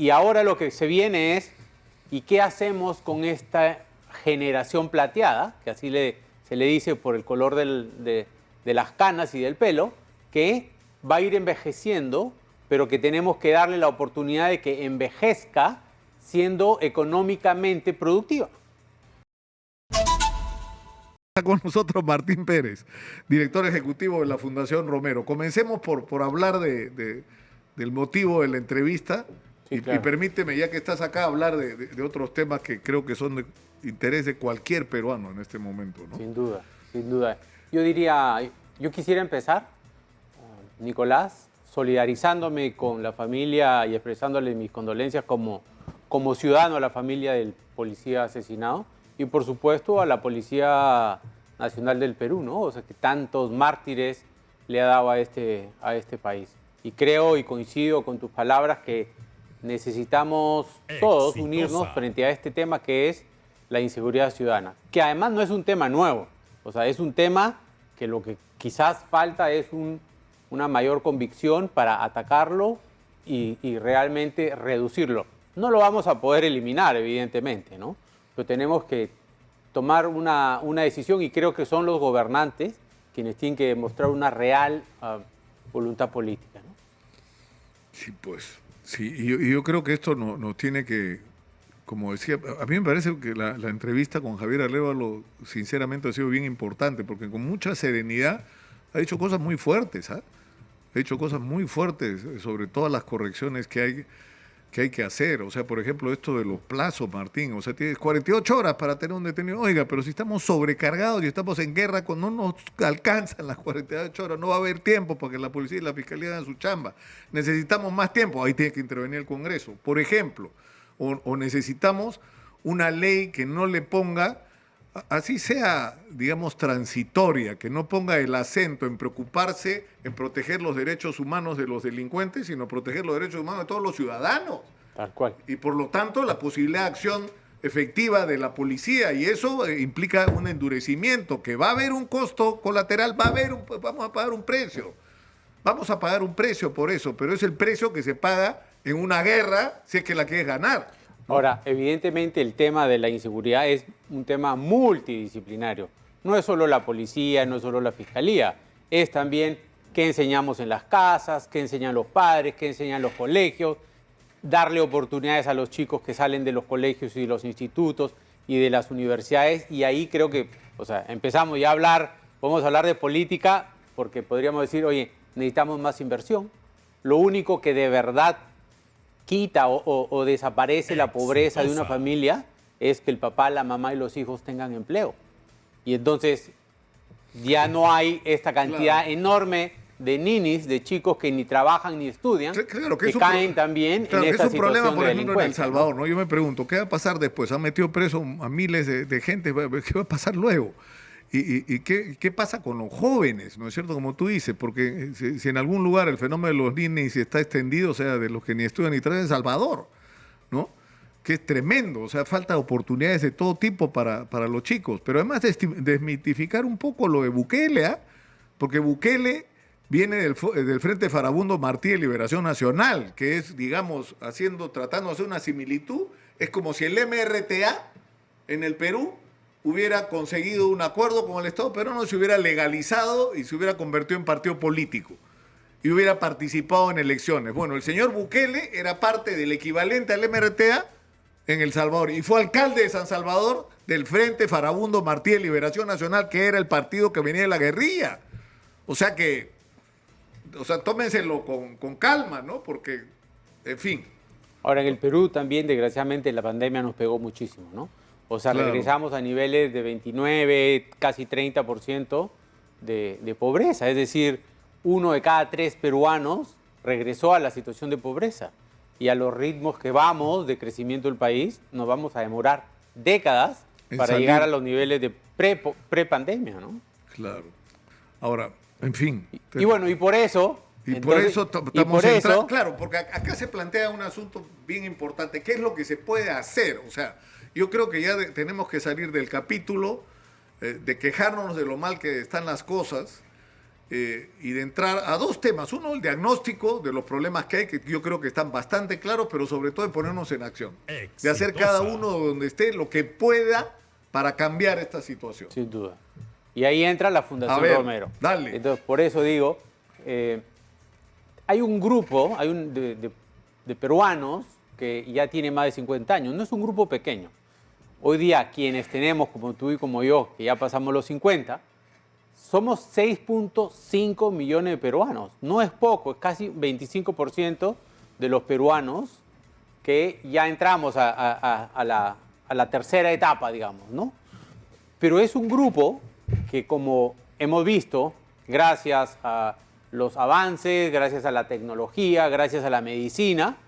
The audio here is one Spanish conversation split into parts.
Y ahora lo que se viene es, ¿y qué hacemos con esta generación plateada? Que así se le dice por el color de las canas y del pelo, que va a ir envejeciendo, pero que tenemos que darle la oportunidad de que envejezca siendo económicamente productiva. Está con nosotros Martín Pérez, director ejecutivo de la Fundación Romero. Comencemos por hablar del motivo de la entrevista. Sí, claro. Y permíteme, ya que estás acá, hablar de otros temas que creo que son de interés de cualquier peruano en este momento, ¿no? Sin duda, sin duda. Yo quisiera empezar, Nicolás, solidarizándome con la familia y expresándole mis condolencias como ciudadano a la familia del policía asesinado y por supuesto a la Policía Nacional del Perú, ¿no? O sea, que tantos mártires le ha dado a este país. Y creo y coincido con tus palabras que necesitamos todos unirnos frente a este tema que es la inseguridad ciudadana, que además no es un tema nuevo, o sea, es un tema que lo que quizás falta es una mayor convicción para atacarlo y realmente reducirlo. No lo vamos a poder eliminar, evidentemente, ¿no? Pero tenemos que tomar una decisión y creo que son los gobernantes quienes tienen que demostrar una real voluntad política, ¿no? Sí, pues, sí, y yo creo que esto nos tiene que, como decía, a mí me parece que la entrevista con Javier Arévalo sinceramente ha sido bien importante, porque con mucha serenidad ha dicho cosas muy fuertes, ¿ah? Ha dicho cosas muy fuertes sobre todas las correcciones que hay que hacer. O sea, por ejemplo, esto de los plazos, Martín. O sea, tienes 48 horas para tener un detenido. Oiga, pero si estamos sobrecargados y estamos en guerra, no nos alcanzan las 48 horas, no va a haber tiempo para que la policía y la fiscalía hagan su chamba. Necesitamos más tiempo. Ahí tiene que intervenir el Congreso, por ejemplo. O necesitamos una ley que no le ponga, así sea, digamos, transitoria, que no ponga el acento en preocuparse en proteger los derechos humanos de los delincuentes, sino proteger los derechos humanos de todos los ciudadanos. Tal cual. Y por lo tanto, la posibilidad de acción efectiva de la policía, y eso implica un endurecimiento, que va a haber un costo colateral, vamos a pagar un precio. Vamos a pagar un precio por eso, pero es el precio que se paga en una guerra si es que la quieres ganar, ¿no? Ahora, evidentemente el tema de la inseguridad es un tema multidisciplinario. No es solo la policía, no es solo la fiscalía, es también qué enseñamos en las casas, qué enseñan los padres, qué enseñan los colegios, darle oportunidades a los chicos que salen de los colegios y de los institutos y de las universidades. Y ahí creo que, o sea, empezamos ya a hablar, podemos hablar de política, porque podríamos decir, oye, necesitamos más inversión. Lo único que de verdad quita o desaparece la pobreza de una familia es que el papá, la mamá y los hijos tengan empleo. Y entonces ya no hay esta cantidad enorme de ninis, de chicos que ni trabajan ni estudian, claro, que caen también en esta situación problema, por de ejemplo, en El delincuencia, Salvador, ¿no? ¿no? Yo me pregunto, ¿qué va a pasar después? Han metido preso a miles de gente, ¿qué va a pasar luego? ¿Y qué pasa con los jóvenes, no es cierto? Como tú dices, porque si en algún lugar el fenómeno de los ninis está extendido, o sea, de los que ni estudian ni traen, en Salvador, ¿no? Que es tremendo, o sea, falta oportunidades de todo tipo para los chicos. Pero además desmitificar un poco lo de Bukele, ¿ah? Porque Bukele viene del Frente Farabundo Martí de Liberación Nacional, que es, digamos, tratando de hacer una similitud, es como si el MRTA en el Perú hubiera conseguido un acuerdo con el Estado peruano, se hubiera legalizado y se hubiera convertido en partido político y hubiera participado en elecciones. Bueno, el señor Bukele era parte del equivalente al MRTA en El Salvador y fue alcalde de San Salvador del Frente Farabundo Martí de Liberación Nacional, que era el partido que venía de la guerrilla. O sea, tómenselo con calma, ¿no? Porque, en fin. Ahora, en el Perú también, desgraciadamente, la pandemia nos pegó muchísimo, ¿no? O sea, Claro. regresamos a niveles de 29, casi 30% de pobreza. Es decir, 1 de cada 3 peruanos regresó a la situación de pobreza. Y a los ritmos que vamos de crecimiento del país, nos vamos a demorar décadas para llegar a los niveles de pre-pandemia, ¿no? Claro. Ahora, en fin. Y bueno, y por eso... Claro, porque acá se plantea un asunto bien importante. ¿Qué es lo que se puede hacer? O sea, yo creo que ya tenemos que salir del capítulo de quejarnos de lo mal que están las cosas y de entrar a dos temas. Uno, el diagnóstico de los problemas que hay, que yo creo que están bastante claros, pero sobre todo de ponernos en acción. De hacer cada uno donde esté lo que pueda para cambiar esta situación. Sin duda. Y ahí entra la Fundación A ver, Romero. dale. Entonces, por eso digo, hay un grupo de peruanos que ya tiene más de 50 años. No es un grupo pequeño. Hoy día, quienes tenemos, como tú y como yo, que ya pasamos los 50, somos 6.5 millones de peruanos. No es poco, es casi 25% de los peruanos que ya entramos a la tercera etapa, digamos, ¿no? Pero es un grupo que, como hemos visto, gracias a los avances, gracias a la tecnología, gracias a la medicina,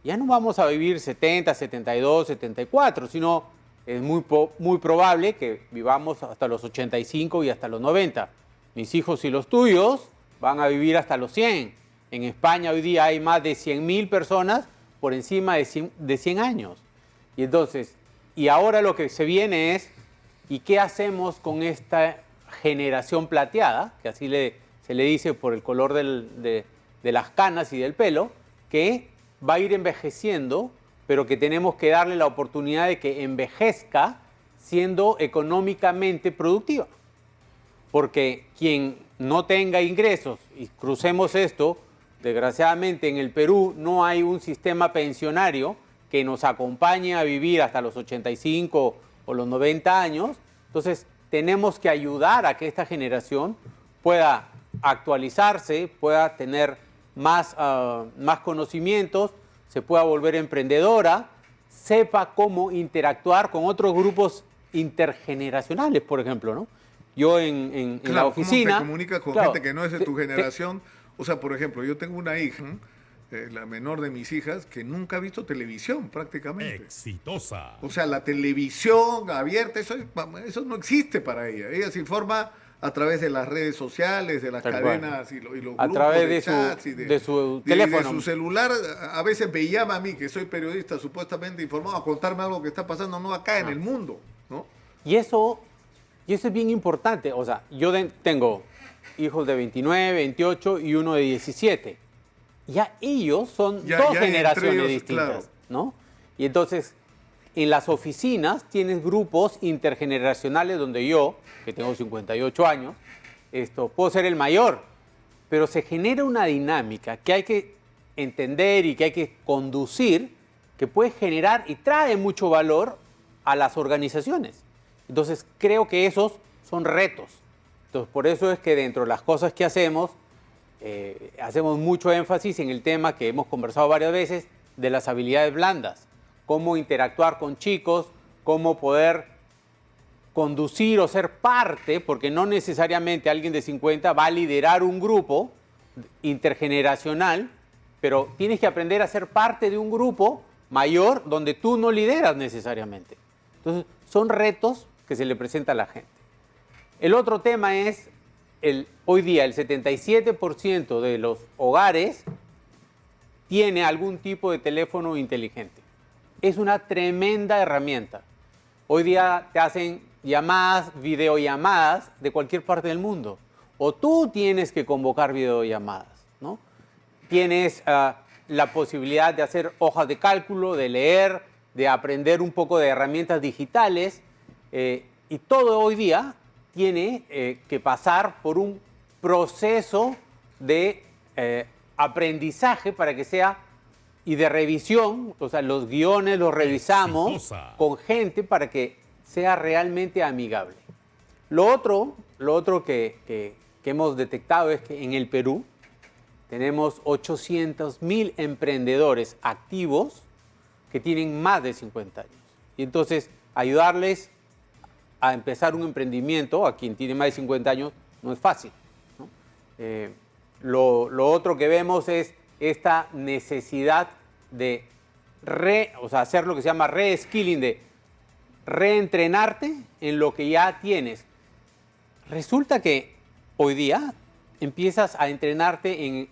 ya no vamos a vivir 70, 72, 74, sino es muy probable que vivamos hasta los 85 y hasta los 90. Mis hijos y los tuyos van a vivir hasta los 100. En España hoy día hay más de 100.000 personas por encima de 100 años. Y entonces, y ahora lo que se viene es, ¿y qué hacemos con esta generación plateada? Que así se le dice por el color de las canas y del pelo, que va a ir envejeciendo, pero que tenemos que darle la oportunidad de que envejezca siendo económicamente productiva. Porque quien no tenga ingresos, y crucemos esto, desgraciadamente en el Perú no hay un sistema pensionario que nos acompañe a vivir hasta los 85 o los 90 años, entonces tenemos que ayudar a que esta generación pueda actualizarse, pueda tener más conocimientos, se pueda volver emprendedora, sepa cómo interactuar con otros grupos intergeneracionales, por ejemplo, ¿no? Yo en la oficina... ¿Cómo te comunicas con gente que no es de tu generación? O sea, por ejemplo, yo tengo una hija, la menor de mis hijas, que nunca ha visto televisión prácticamente. Exitosa. O sea, la televisión abierta, eso no existe para ella. Ella se informa a través de las redes sociales, de las cadenas y los grupos a través de chats de su teléfono. De su celular. A veces me llama a mí, que soy periodista supuestamente informado, a contarme algo que está pasando, no acá en el mundo, ¿no? Y eso es bien importante. O sea, yo tengo hijos de 29, 28 y uno de 17. Ya ellos son dos generaciones ellos, distintas, claro, ¿no? Y entonces, en las oficinas tienes grupos intergeneracionales donde yo, que tengo 58 años, puedo ser el mayor, pero se genera una dinámica que hay que entender y que hay que conducir, que puede generar y trae mucho valor a las organizaciones. Entonces, creo que esos son retos. Entonces, por eso es que dentro de las cosas que hacemos mucho énfasis en el tema que hemos conversado varias veces de las habilidades blandas. Cómo interactuar con chicos, cómo poder conducir o ser parte, porque no necesariamente alguien de 50 va a liderar un grupo intergeneracional, pero tienes que aprender a ser parte de un grupo mayor donde tú no lideras necesariamente. Entonces, son retos que se le presenta a la gente. El otro tema es, hoy día el 77% de los hogares tiene algún tipo de teléfono inteligente. Es una tremenda herramienta. Hoy día te hacen llamadas, videollamadas de cualquier parte del mundo. O tú tienes que convocar videollamadas, ¿no? Tienes la posibilidad de hacer hojas de cálculo, de leer, de aprender un poco de herramientas digitales. Y todo hoy día tiene que pasar por un proceso de aprendizaje para que sea, y de revisión, o sea, los guiones los revisamos con gente para que sea realmente amigable. Lo otro que hemos detectado es que en el Perú tenemos 800.000 emprendedores activos que tienen más de 50 años. Y entonces, ayudarles a empezar un emprendimiento a quien tiene más de 50 años no es fácil, ¿no? Lo otro que vemos es esta necesidad de hacer lo que se llama reskilling, de reentrenarte en lo que ya tienes. Resulta que hoy día empiezas a entrenarte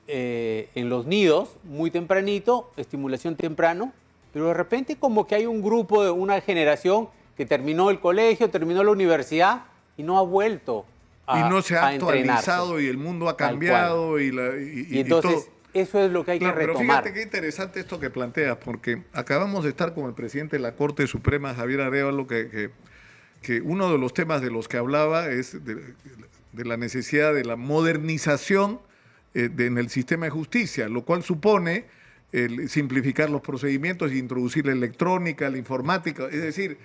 en los nidos muy tempranito, estimulación temprano, pero de repente como que hay un grupo de una generación que terminó el colegio, terminó la universidad y no ha vuelto y no se ha a entrenarse. actualizado y el mundo ha Tal cambiado cual. y entonces, todo. eso es lo que hay Claro, que pero retomar. fíjate qué interesante esto que planteas, porque acabamos de estar con el presidente de la Corte Suprema, Javier Arévalo, que uno de los temas de los que hablaba es de la necesidad de la modernización en el sistema de justicia, lo cual supone el simplificar los procedimientos e introducir la electrónica, la informática, es decir,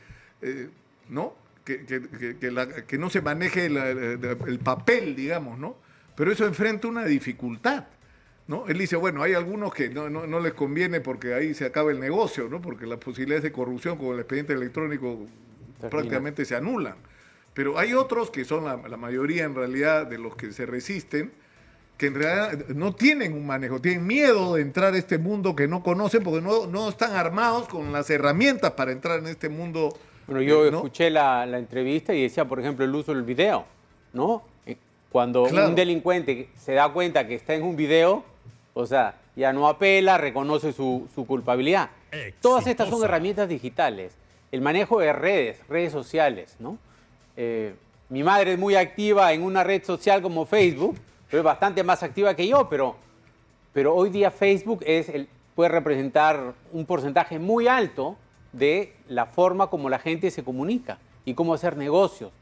¿no? Que no se maneje el papel, digamos, ¿no? Pero eso enfrenta una dificultad, ¿no? Él dice, bueno, hay algunos que no les conviene porque ahí se acaba el negocio, ¿no? Porque las posibilidades de corrupción con el expediente electrónico prácticamente se anulan. Pero hay otros que son la mayoría en realidad de los que se resisten, que en realidad no tienen un manejo, tienen miedo de entrar a este mundo que no conocen porque no están armados con las herramientas para entrar en este mundo. Bueno, yo ¿no? escuché la entrevista y decía, por ejemplo, el uso del video, ¿no? Cuando Claro. un delincuente se da cuenta que está en un video, o sea, ya no apela, reconoce su culpabilidad. Todas estas son herramientas digitales. El manejo de redes sociales, ¿no? Mi madre es muy activa en una red social como Facebook, pero es bastante más activa que yo, pero hoy día Facebook puede representar un porcentaje muy alto de la forma como la gente se comunica y cómo hacer negocios.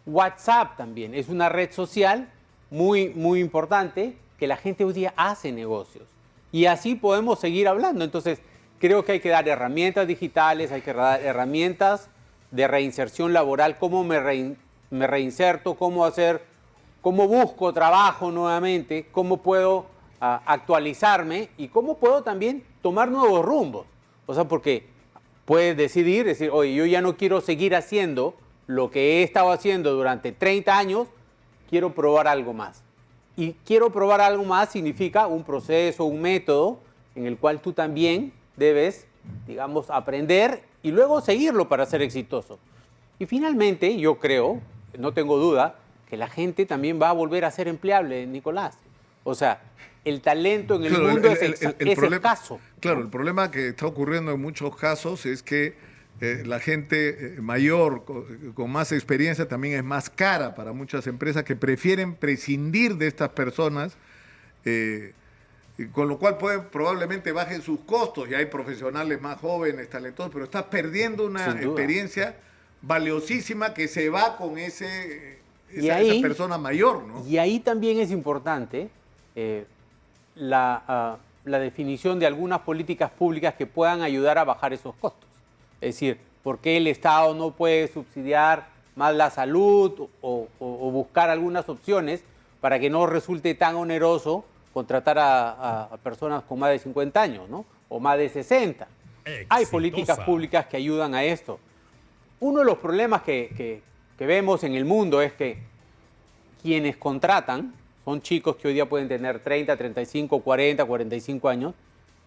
WhatsApp también es una red social muy, muy importante que la gente hoy día hace negocios. Y así podemos seguir hablando. Entonces, creo que hay que dar herramientas digitales, hay que dar herramientas de reinserción laboral, cómo me reinserto, cómo busco trabajo nuevamente, cómo puedo actualizarme y cómo puedo también tomar nuevos rumbos. O sea, porque puedes decir, oye, yo ya no quiero seguir haciendo lo que he estado haciendo durante 30 años, quiero probar algo más. Y quiero probar algo más significa un proceso, un método en el cual tú también debes, digamos, aprender y luego seguirlo para ser exitoso. Y finalmente, yo creo, no tengo duda, que la gente también va a volver a ser empleable, Nicolás. O sea, el talento en el mundo es escaso. Claro, el problema que está ocurriendo en muchos casos es que la gente mayor, con más experiencia, también es más cara para muchas empresas que prefieren prescindir de estas personas, con lo cual probablemente bajen sus costos y hay profesionales más jóvenes, talentosos, pero estás perdiendo una experiencia valiosísima que se va con esa persona mayor, ¿no? Y ahí también es importante la definición de algunas políticas públicas que puedan ayudar a bajar esos costos. Es decir, ¿por qué el Estado no puede subsidiar más la salud o buscar algunas opciones para que no resulte tan oneroso contratar a personas con más de 50 años, ¿no? O más de 60? Hay políticas públicas que ayudan a esto. Uno de los problemas que vemos en el mundo es que quienes contratan son chicos que hoy día pueden tener 30, 35, 40, 45 años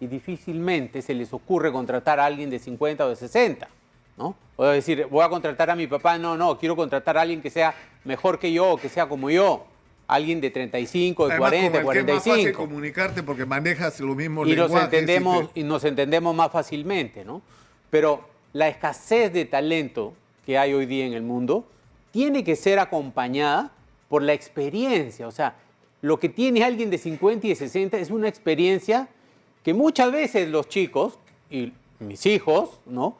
y difícilmente se les ocurre contratar a alguien de 50 o de 60, ¿no? O decir, voy a contratar a mi papá, no, quiero contratar a alguien que sea mejor que yo, que sea como yo, alguien de 35, de 40, 45. Es más fácil comunicarte porque manejas los mismos y lenguajes. Nos entendemos más fácilmente, ¿no? Pero la escasez de talento que hay hoy día en el mundo tiene que ser acompañada por la experiencia. O sea, lo que tiene alguien de 50 y de 60 es una experiencia que muchas veces los chicos, y mis hijos, ¿no?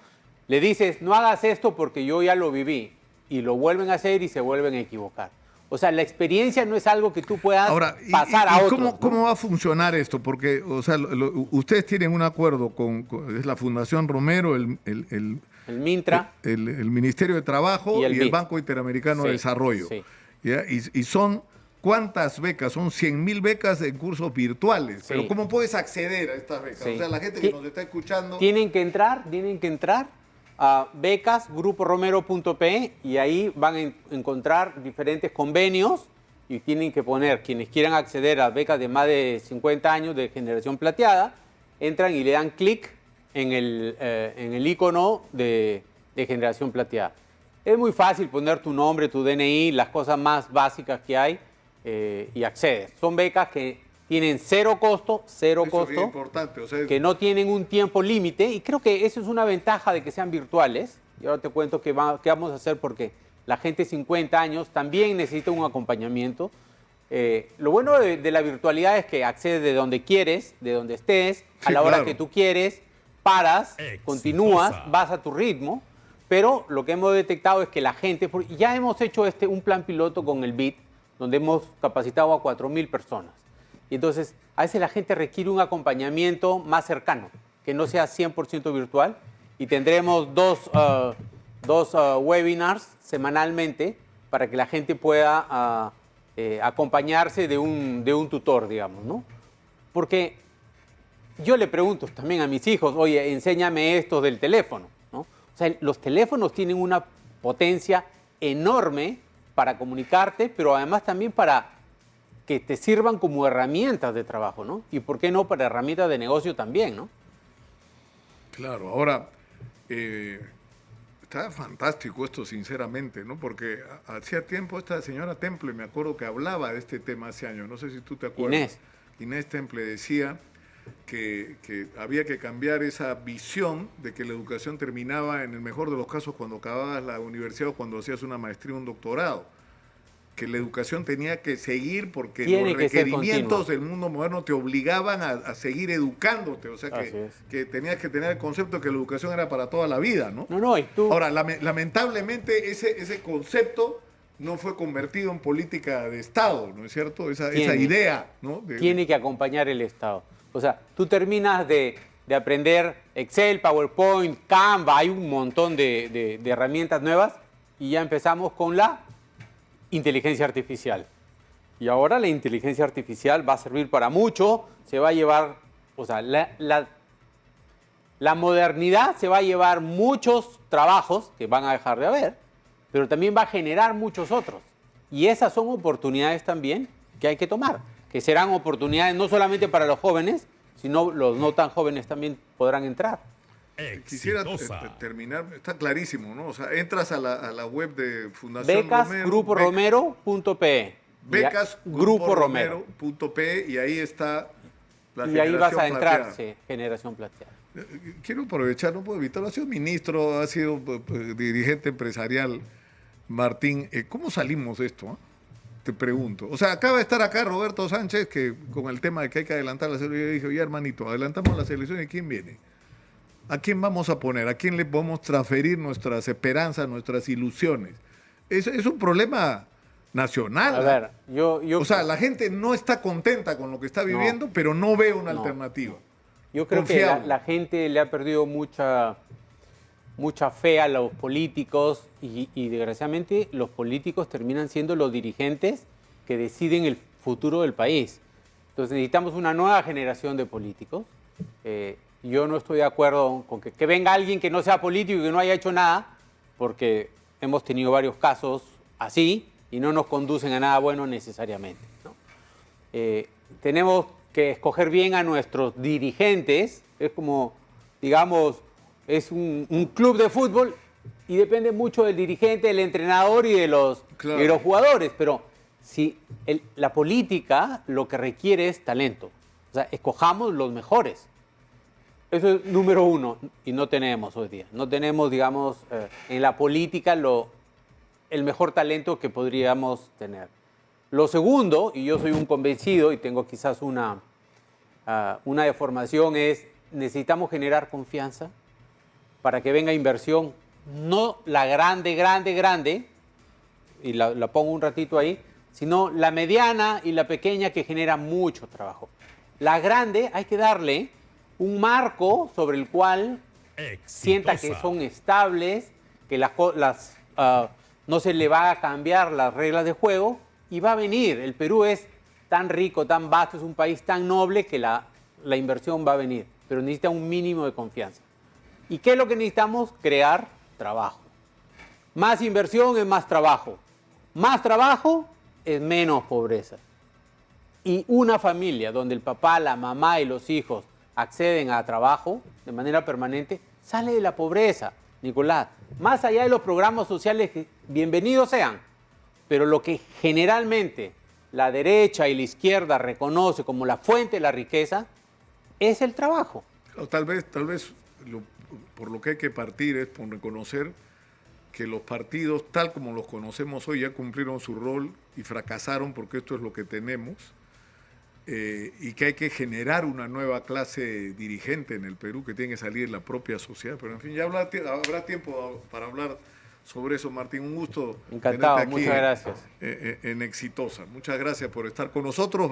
Le dices, no hagas esto porque yo ya lo viví, y lo vuelven a hacer y se vuelven a equivocar. O sea, la experiencia no es algo que tú puedas pasar a otros. ¿Cómo va a funcionar esto? Porque, o sea, ustedes tienen un acuerdo es la Fundación Romero, el Mintra, el Ministerio de Trabajo y el Banco Interamericano de Desarrollo. Sí. ¿Ya? Y son, ¿cuántas becas? Son 100.000 becas en cursos virtuales. Sí. Pero ¿cómo puedes acceder a estas becas? Sí. O sea, la gente que nos está escuchando... Tienen que entrar a becas.gruporomero.pe y ahí van a encontrar diferentes convenios y tienen que poner, quienes quieran acceder a becas de más de 50 años de generación plateada, entran y le dan clic en el icono de generación plateada. Es muy fácil poner tu nombre, tu DNI, las cosas más básicas que hay y accedes. Son becas que tienen cero costo, importante, o sea, que no tienen un tiempo límite y creo que eso es una ventaja de que sean virtuales. Y ahora te cuento qué vamos a hacer porque la gente de 50 años también necesita un acompañamiento. Lo bueno de la virtualidad es que accedes de donde quieres, de donde estés, a Sí, la hora claro. que tú quieres, paras, Exitosa. continúas, vas a tu ritmo, pero lo que hemos detectado es que la gente, ya hemos hecho un plan piloto con el BID, donde hemos capacitado a 4.000 personas. Y entonces, a veces la gente requiere un acompañamiento más cercano, que no sea 100% virtual, y tendremos dos webinars semanalmente para que la gente pueda acompañarse de un tutor, digamos, ¿no? Porque yo le pregunto también a mis hijos, oye, enséñame esto del teléfono, ¿no? O sea, los teléfonos tienen una potencia enorme para comunicarte, pero además también para que te sirvan como herramientas de trabajo, ¿no? Y por qué no para herramientas de negocio también, ¿no? Claro, ahora, está fantástico esto, sinceramente, ¿no? Porque hacía tiempo esta señora Temple, me acuerdo que hablaba de este tema hace años, no sé si tú te acuerdas. Inés. Inés Temple decía que había que cambiar esa visión de que la educación terminaba, en el mejor de los casos, cuando acababas la universidad o cuando hacías una maestría o un doctorado. Que la educación tenía que seguir porque Tiene los que ser requerimientos continua. del mundo moderno te obligaban a seguir educándote. O sea, Así es. que tenías que tener el concepto de que la educación era para toda la vida, ¿no? No, y tú... Ahora, lamentablemente ese concepto no fue convertido en política de Estado, ¿no es cierto? Esa idea, ¿no? Tiene que acompañar el Estado. O sea, tú terminas de aprender Excel, PowerPoint, Canva, hay un montón de herramientas nuevas y ya empezamos con la inteligencia artificial. Y ahora la inteligencia artificial va a servir para mucho, se va a llevar, o sea, la modernidad se va a llevar muchos trabajos que van a dejar de haber, pero también va a generar muchos otros. Y esas son oportunidades también que hay que tomar, que serán oportunidades no solamente para los jóvenes, sino los no tan jóvenes también podrán entrar. Quisiera Exitosa. terminar, está clarísimo, ¿no? O sea, entras a la web de Fundación Becasgruporomero.pe. becasgruporomero.pe y ahí está la Y ahí vas a generación entrar, plateada. sí, generación plateada. Quiero aprovechar, no puedo evitarlo, ha sido ministro, ha sido dirigente empresarial, Martín. ¿Cómo salimos de esto? Te pregunto. O sea, acaba de estar acá Roberto Sánchez, que con el tema de que hay que adelantar las elecciones, dijo, ya hermanito, adelantamos las elecciones, ¿quién viene? ¿A quién vamos a poner? ¿A quién le podemos transferir nuestras esperanzas, nuestras ilusiones? Es un problema nacional. A ver, yo O sea, la gente no está contenta con lo que está viviendo, pero no ve una No. alternativa. Yo creo Confiable. que la gente le ha perdido mucha fe a los políticos y desgraciadamente los políticos terminan siendo los dirigentes que deciden el futuro del país. Entonces necesitamos una nueva generación de políticos. Yo no estoy de acuerdo con que venga alguien que no sea político y que no haya hecho nada, porque hemos tenido varios casos así y no nos conducen a nada bueno necesariamente, ¿no? Tenemos que escoger bien a nuestros dirigentes. Es como, digamos, es un club de fútbol y depende mucho del dirigente, del entrenador y de los jugadores. Pero si la política lo que requiere es talento. O sea, escojamos los mejores. Eso es número uno y no tenemos hoy día. No tenemos, digamos, en la política el mejor talento que podríamos tener. Lo segundo, y yo soy un convencido y tengo quizás una deformación, es necesitamos generar confianza para que venga inversión, no la grande, y la pongo un ratito ahí, sino la mediana y la pequeña que genera mucho trabajo. La grande hay que darle un marco sobre el cual sienta que son estables, que no se le va a cambiar las reglas de juego y va a venir. El Perú es tan rico, tan vasto, es un país tan noble que la inversión va a venir, pero necesita un mínimo de confianza. ¿Y qué es lo que necesitamos? Crear trabajo. Más inversión es más trabajo. Más trabajo es menos pobreza. Y una familia donde el papá, la mamá y los hijos acceden a trabajo de manera permanente, sale de la pobreza, Nicolás. Más allá de los programas sociales, que bienvenidos sean, pero lo que generalmente la derecha y la izquierda reconoce como la fuente de la riqueza es el trabajo. O tal vez por lo que hay que partir es por reconocer que los partidos, tal como los conocemos hoy, ya cumplieron su rol y fracasaron porque esto es lo que tenemos, y que hay que generar una nueva clase dirigente en el Perú que tiene que salir de la propia sociedad. Pero en fin, ya habrá tiempo para hablar sobre eso, Martín. Un gusto Encantado, tenerte aquí muchas gracias. en Exitosa. Muchas gracias por estar con nosotros.